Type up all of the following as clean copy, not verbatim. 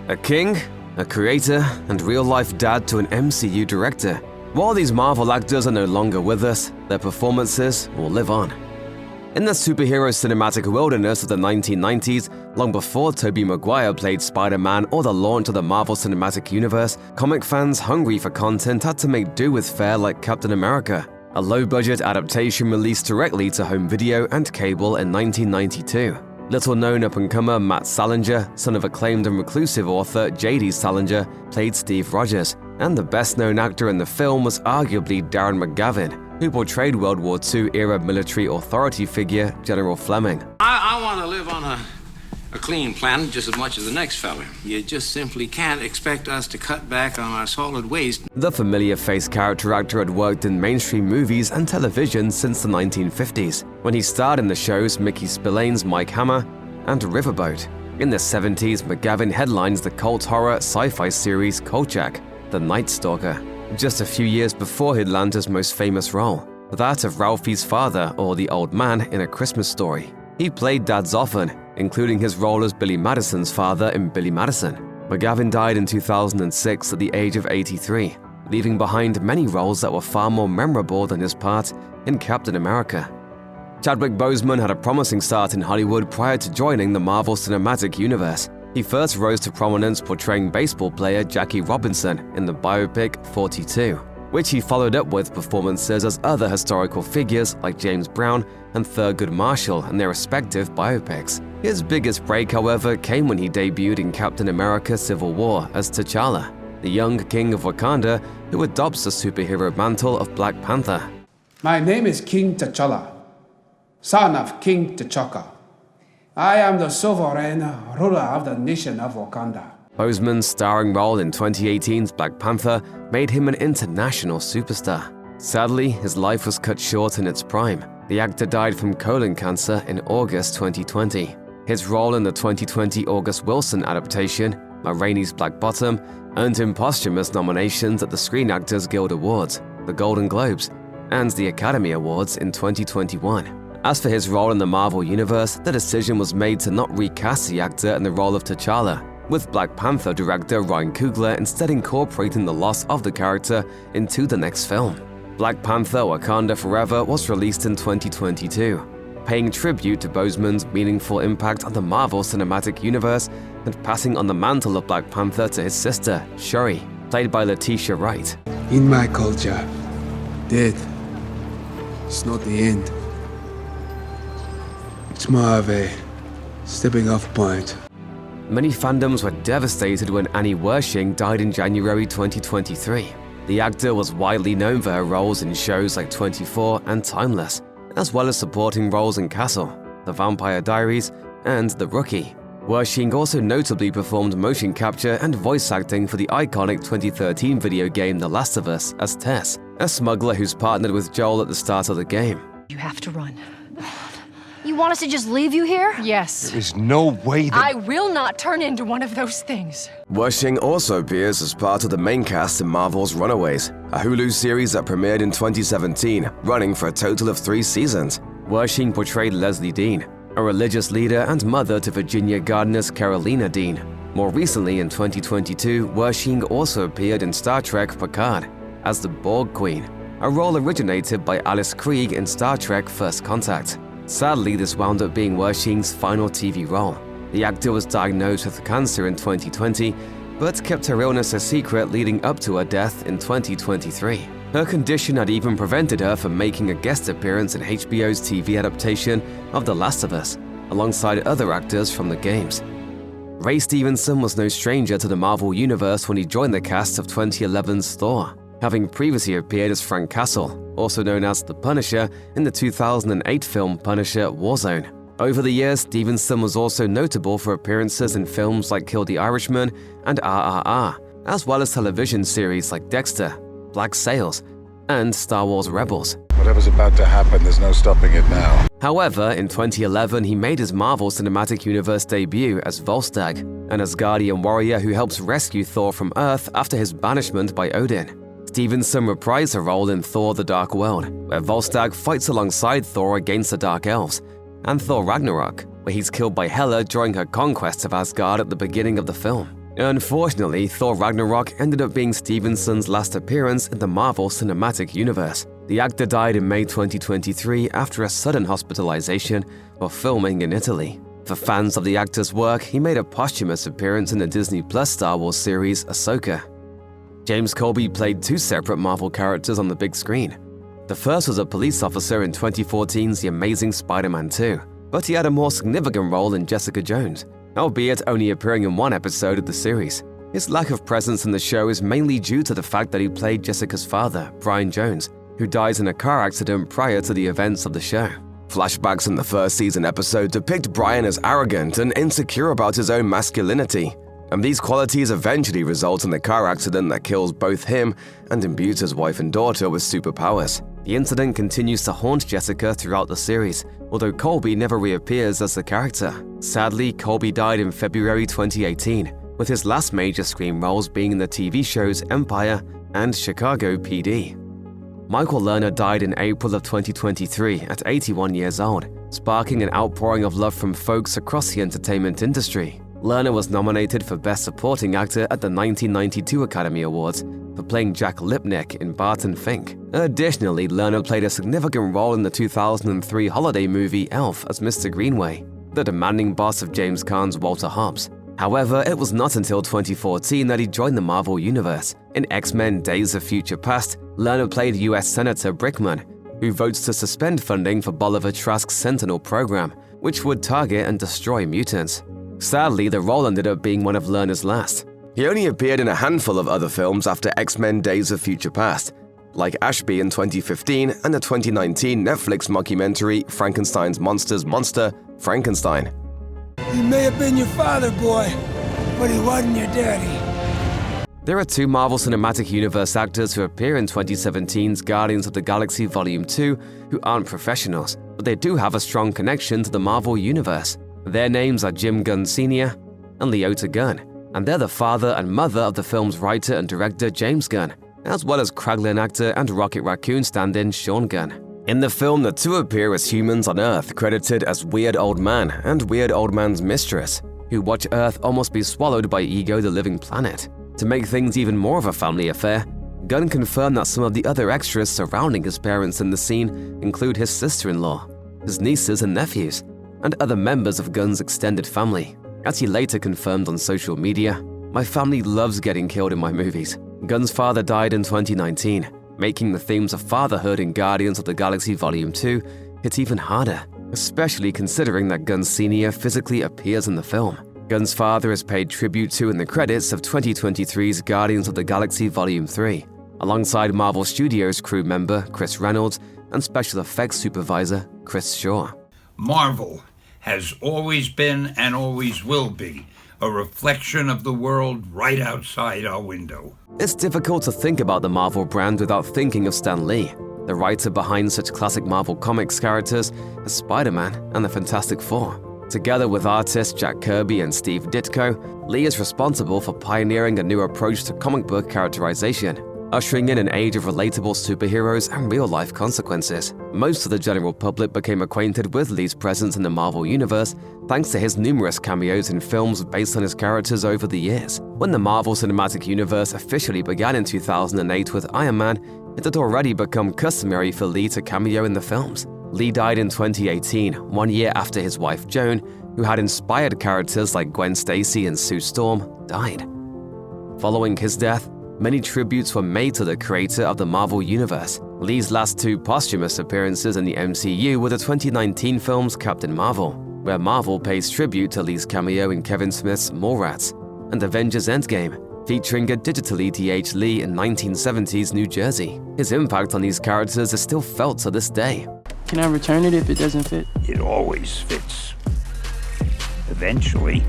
A king, a creator, and real-life dad to an MCU director. While these Marvel actors are no longer with us, their performances will live on. In the superhero cinematic wilderness of the 1990s, long before Tobey Maguire played Spider-Man or the launch of the Marvel Cinematic Universe, comic fans hungry for content had to make do with fare like Captain America, a low-budget adaptation released directly to home video and cable in 1992. Little-known up-and-comer Matt Salinger, son of acclaimed and reclusive author J.D. Salinger, played Steve Rogers, and the best-known actor in the film was arguably Darren McGavin, who portrayed World War II-era military authority figure General Fleming. I want to live on a clean planet just as much as the next fella. You just simply can't expect us to cut back on our solid waste. The familiar face character actor had worked in mainstream movies and television since the 1950s, when he starred in the shows Mickey Spillane's Mike Hammer and Riverboat. In the 70s, McGavin headlines the cult horror sci-fi series Kolchak, The Night Stalker, just a few years before he'd land his most famous role, that of Ralphie's father or the old man in A Christmas Story. He played dads often, including his role as Billy Madison's father in Billy Madison. McGavin died in 2006 at the age of 83, leaving behind many roles that were far more memorable than his part in Captain America. Chadwick Boseman had a promising start in Hollywood prior to joining the Marvel Cinematic Universe. He first rose to prominence portraying baseball player Jackie Robinson in the biopic 42, which he followed up with performances as other historical figures like James Brown and Thurgood Marshall in their respective biopics. His biggest break, however, came when he debuted in Captain America: Civil War as T'Challa, the young king of Wakanda who adopts the superhero mantle of Black Panther. My name is King T'Challa, son of King T'Chaka. I am the sovereign ruler of the nation of Wakanda. Boseman's starring role in 2018's Black Panther made him an international superstar. Sadly, his life was cut short in its prime. The actor died from colon cancer in August 2020. His role in the 2020 August Wilson adaptation, Ma Rainey's Black Bottom, earned him posthumous nominations at the Screen Actors Guild Awards, the Golden Globes, and the Academy Awards in 2021. As for his role in the Marvel Universe, the decision was made to not recast the actor in the role of T'Challa, with Black Panther director Ryan Coogler instead incorporating the loss of the character into the next film. Black Panther: Wakanda Forever was released in 2022, paying tribute to Boseman's meaningful impact on the Marvel Cinematic Universe and passing on the mantle of Black Panther to his sister, Shuri, played by Letitia Wright. In my culture, death is not the end. It's more of a stepping off point. Many fandoms were devastated when Annie Wersching died in January 2023. The actor was widely known for her roles in shows like 24 and Timeless, as well as supporting roles in Castle, The Vampire Diaries, and The Rookie. Wersching also notably performed motion capture and voice acting for the iconic 2013 video game The Last of Us as Tess, a smuggler who's partnered with Joel at the start of the game. You have to run. You want us to just leave you here? Yes. There is no way that— I will not turn into one of those things. Wersching also appears as part of the main cast in Marvel's Runaways, a Hulu series that premiered in 2017, running for a total of 3 seasons. Wersching portrayed Leslie Dean, a religious leader and mother to Virginia Gardner's Carolina Dean. More recently, in 2022, Wersching also appeared in Star Trek Picard as the Borg Queen, a role originated by Alice Krieg in Star Trek First Contact. Sadly, this wound up being Wersching's final TV role. The actor was diagnosed with cancer in 2020, but kept her illness a secret leading up to her death in 2023. Her condition had even prevented her from making a guest appearance in HBO's TV adaptation of The Last of Us, alongside other actors from the games. Ray Stevenson was no stranger to the Marvel Universe when he joined the cast of 2011's Thor, having previously appeared as Frank Castle, also known as The Punisher, in the 2008 film Punisher: Warzone. Over the years, Stevenson was also notable for appearances in films like Kill the Irishman and RRR, as well as television series like Dexter, Black Sails, and Star Wars Rebels. whatever's about to happen, there's no stopping it now. However, in 2011, he made his Marvel Cinematic Universe debut as Volstagg, an Asgardian warrior who helps rescue Thor from Earth after his banishment by Odin. Stevenson reprised her role in Thor: The Dark World, where Volstagg fights alongside Thor against the Dark Elves, and Thor: Ragnarok, where he's killed by Hela during her conquest of Asgard at the beginning of the film. Unfortunately, Thor Ragnarok ended up being Stevenson's last appearance in the Marvel Cinematic Universe. The actor died in May 2023 after a sudden hospitalization while filming in Italy. For fans of the actor's work, he made a posthumous appearance in the Disney Plus Star Wars series Ahsoka. James Colby played two separate Marvel characters on the big screen. The first was a police officer in 2014's The Amazing Spider-Man 2, but he had a more significant role in Jessica Jones, albeit only appearing in one episode of the series. His lack of presence in the show is mainly due to the fact that he played Jessica's father, Brian Jones, who dies in a car accident prior to the events of the show. Flashbacks in the first season episode depict Brian as arrogant and insecure about his own masculinity, and these qualities eventually result in the car accident that kills both him and imbues his wife and daughter with superpowers. The incident continues to haunt Jessica throughout the series, although Colby never reappears as the character. Sadly, Colby died in February 2018, with his last major screen roles being in the TV shows Empire and Chicago PD. Michael Lerner died in April of 2023 at 81 years old, sparking an outpouring of love from folks across the entertainment industry. Lerner was nominated for Best Supporting Actor at the 1992 Academy Awards for playing Jack Lipnick in Barton Fink. Additionally, Lerner played a significant role in the 2003 holiday movie Elf as Mr. Greenway, the demanding boss of James Caan's Walter Hobbs. However, it was not until 2014 that he joined the Marvel Universe. In X-Men Days of Future Past, Lerner played U.S. Senator Brickman, who votes to suspend funding for Bolivar Trask's Sentinel program, which would target and destroy mutants. Sadly, the role ended up being one of Lerner's last. He only appeared in a handful of other films after X-Men Days of Future Past, like Ashby in 2015 and the 2019 Netflix mockumentary Frankenstein's Monster's Monster, Frankenstein. He may have been your father, boy, but he wasn't your daddy. There are two Marvel Cinematic Universe actors who appear in 2017's Guardians of the Galaxy Volume 2 who aren't professionals, but they do have a strong connection to the Marvel Universe. Their names are Jim Gunn Sr. and Leota Gunn, and they're the father and mother of the film's writer and director James Gunn, as well as Kraglin actor and Rocket Raccoon stand-in Sean Gunn. In the film, the two appear as humans on Earth, credited as Weird Old Man and Weird Old Man's mistress, who watch Earth almost be swallowed by Ego the Living Planet. To make things even more of a family affair, Gunn confirmed that some of the other extras surrounding his parents in the scene include his sister-in-law, his nieces and nephews, and other members of Gunn's extended family. As he later confirmed on social media, "My family loves getting killed in my movies." Gunn's father died in 2019, making the themes of fatherhood in Guardians of the Galaxy Volume 2 hit even harder, especially considering that Gunn Sr. physically appears in the film. Gunn's father is paid tribute to in the credits of 2023's Guardians of the Galaxy Volume 3, alongside Marvel Studios crew member Chris Reynolds and special effects supervisor Chris Shaw. Marvel has always been and always will be a reflection of the world right outside our window. It's difficult to think about the Marvel brand without thinking of Stan Lee, the writer behind such classic Marvel Comics characters as Spider-Man and the Fantastic Four. Together with artists Jack Kirby and Steve Ditko, Lee is responsible for pioneering a new approach to comic book characterization, ushering in an age of relatable superheroes and real-life consequences. Most of the general public became acquainted with Lee's presence in the Marvel Universe thanks to his numerous cameos in films based on his characters over the years. When the Marvel Cinematic Universe officially began in 2008 with Iron Man, it had already become customary for Lee to cameo in the films. Lee died in 2018, 1 year after his wife Joan, who had inspired characters like Gwen Stacy and Sue Storm, died. Following his death, many tributes were made to the creator of the Marvel Universe. Lee's last two posthumous appearances in the MCU were the 2019 films Captain Marvel, where Marvel pays tribute to Lee's cameo in Kevin Smith's Mallrats, and Avengers Endgame, featuring a digitally de-aged Lee in 1970s New Jersey. His impact on these characters is still felt to this day. Can I return it if it doesn't fit? It always fits. Eventually.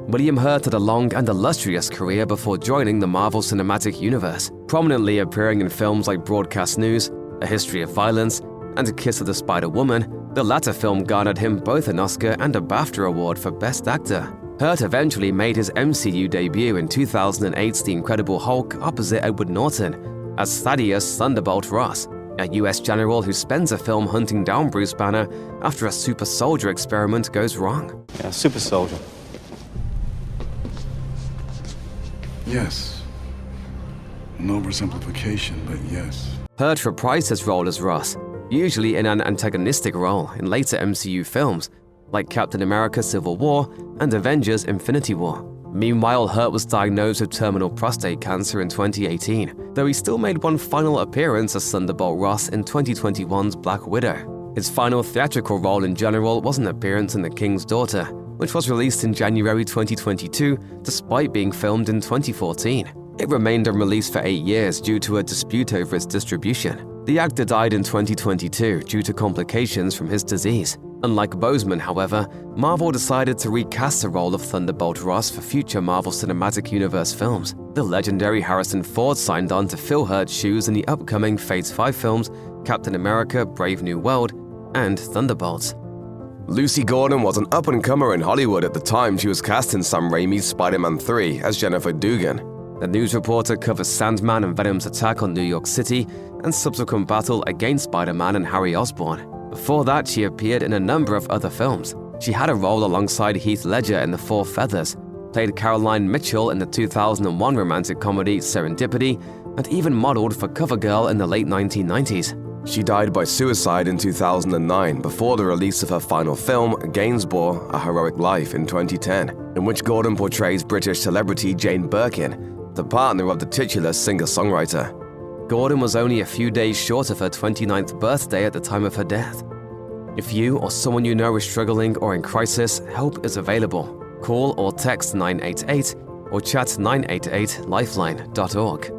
William Hurt had a long and illustrious career before joining the Marvel Cinematic Universe, prominently appearing in films like Broadcast News, A History of Violence, and A Kiss of the Spider-Woman. The latter film garnered him both an Oscar and a BAFTA award for Best Actor. Hurt eventually made his MCU debut in 2008's The Incredible Hulk opposite Edward Norton as Thaddeus Thunderbolt Ross, a US general who spends a film hunting down Bruce Banner after a super soldier experiment goes wrong. Yeah, super soldier. Yes. No oversimplification, but yes. Hurt reprised his role as Ross, usually in an antagonistic role in later MCU films, like Captain America: Civil War and Avengers: Infinity War. Meanwhile, Hurt was diagnosed with terminal prostate cancer in 2018, though he still made one final appearance as Thunderbolt Ross in 2021's Black Widow. His final theatrical role in general was an appearance in The King's Daughter, which was released in January 2022 despite being filmed in 2014. It remained unreleased for 8 years due to a dispute over its distribution. The actor died in 2022 due to complications from his disease. Unlike Boseman, however, Marvel decided to recast the role of Thunderbolt Ross for future Marvel Cinematic Universe films. The legendary Harrison Ford signed on to fill Hurt's shoes in the upcoming Phase 5 films Captain America: Brave New World and Thunderbolts. Lucy Gordon was an up-and-comer in Hollywood at the time she was cast in Sam Raimi's Spider-Man 3 as Jennifer Dugan. The news reporter covers Sandman and Venom's attack on New York City and subsequent battle against Spider-Man and Harry Osborn. Before that, she appeared in a number of other films. She had a role alongside Heath Ledger in The Four Feathers, played Caroline Mitchell in the 2001 romantic comedy Serendipity, and even modeled for CoverGirl in the late 1990s. She died by suicide in 2009 before the release of her final film, Gainsborough: A Heroic Life, in 2010, in which Gordon portrays British celebrity Jane Birkin, the partner of the titular singer-songwriter. Gordon was only a few days short of her 29th birthday at the time of her death. If you or someone you know is struggling or in crisis, help is available. Call or text 988 or chat 988lifeline.org.